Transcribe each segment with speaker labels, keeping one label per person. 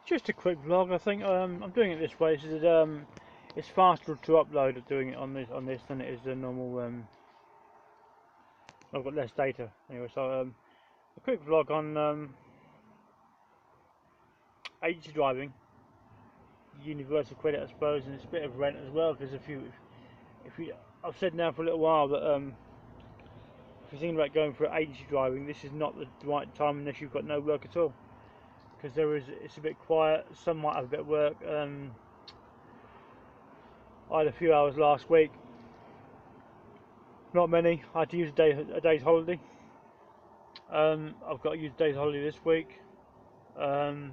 Speaker 1: Just a quick vlog. I think I'm doing it this way. It's faster to upload doing it on this than it is the normal. I've got less data anyway. So a quick vlog on agency driving, universal credit, I suppose, and it's a bit of rent as well. Because if you, I've said now for a little while that if you're thinking about going for agency driving, this is not the right time unless you've got no work at all. Because it's a bit quiet. Some might have a bit of work. I had a few hours last week, not many. I had to use a day's holiday. I've got to use a day's holiday this week. I've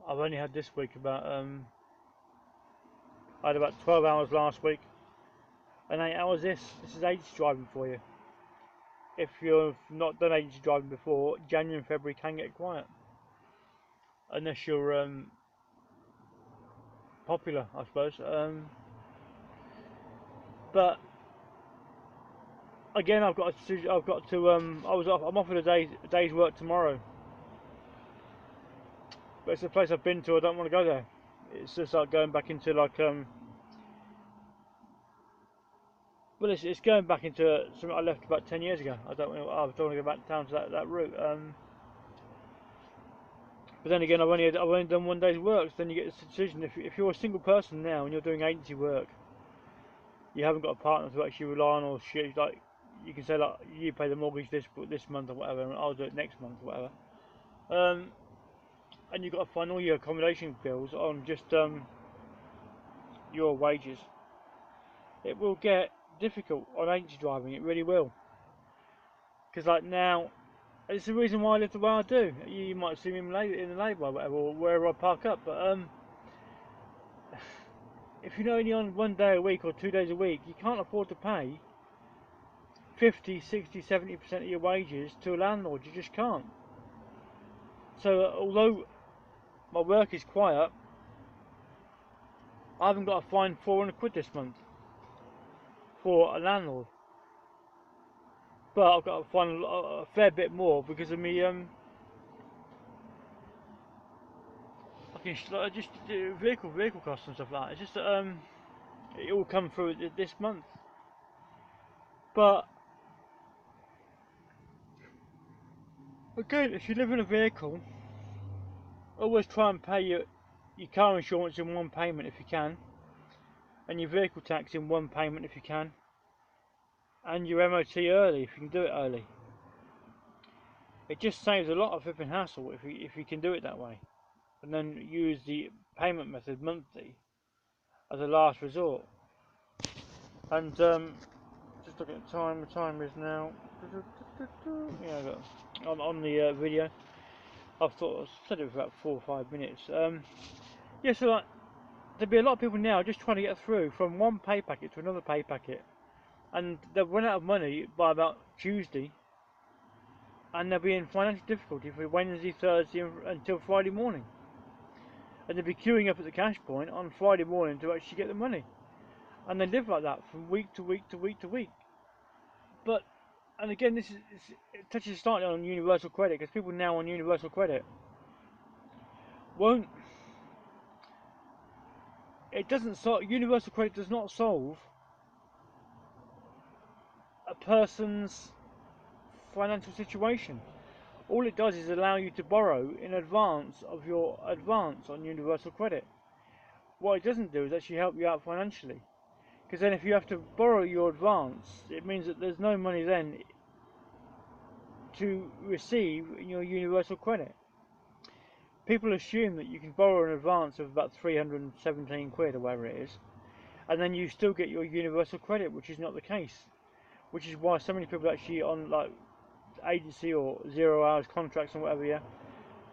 Speaker 1: only had this week about I had about 12 hours last week and 8 hours this. This is agency driving for you. If you've not done agency driving before, January and February can get quiet unless you're popular, I suppose. But again, I'm offered a day's work tomorrow, but it's a place I've been to. I don't want to go there. It's just like going back into well, it's going back into something I left about 10 years ago. I don't want to go back down to that route. But then again, I've only done one day's work. So then you get this decision. If you're a single person now and you're doing agency work, you haven't got a partner to actually rely on, or shit. Like you can say, like, you pay the mortgage this month or whatever, and I'll do it next month or whatever. And you've got to find all your accommodation bills on just your wages. It will get difficult on agency driving. It really will. Because like now, it's the reason why I live the way I do. You might see me in the labour or whatever, or wherever I park up. But if you're only on 1 day a week or 2 days a week, you can't afford to pay 50, 60, 70% of your wages to a landlord. You just can't. So although my work is quiet, I haven't got to find 400 quid this month for a landlord. But I've got to find a fair bit more because of me. I can just do vehicle costs and stuff like that. It's just that it all come through this month. But again, if you live in a vehicle, always try and pay your car insurance in one payment if you can, and your vehicle tax in one payment if you can, and your MOT early if you can do it early. It just saves a lot of flipping hassle if you can do it that way, and then use the payment method monthly as a last resort. And just looking at the time. The time is now. Yeah, on the video. I said it for about 4 or 5 minutes. Yeah, so like, there'll be a lot of people now just trying to get through from one pay packet to another pay packet, and they'll run out of money by about Tuesday, and they'll be in financial difficulty for Wednesday, Thursday, until Friday morning, and they'll be queuing up at the cash point on Friday morning to actually get the money, and they live like that from week to week to week to week. But, and again, it touches slightly on universal credit, because people now on universal credit won't. It doesn't solve. Universal credit does not solve a person's financial situation. All it does is allow you to borrow in advance of your advance on universal credit. What it doesn't do is actually help you out financially, because then if you have to borrow your advance, it means that there's no money then to receive in your universal credit. People assume that you can borrow an advance of about 317 quid or whatever it is, and then you still get your universal credit, which is not the case. Which is why so many people actually on like agency or 0 hours contracts and whatever, yeah,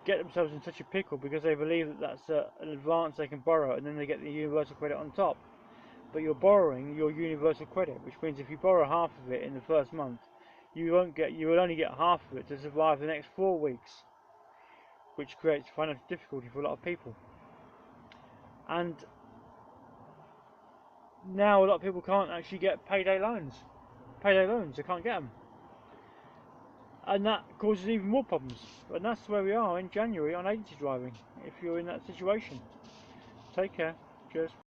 Speaker 1: get themselves in such a pickle because they believe that that's an advance they can borrow, and then they get the universal credit on top. But you're borrowing your universal credit, which means if you borrow half of it in the first month, you will only get half of it to survive the next 4 weeks, which creates financial difficulty for a lot of people. And now a lot of people can't actually get payday loans. They can't get them. and that causes even more problems. And that's where we are in January on agency driving, if you're in that situation. Take care. Cheers.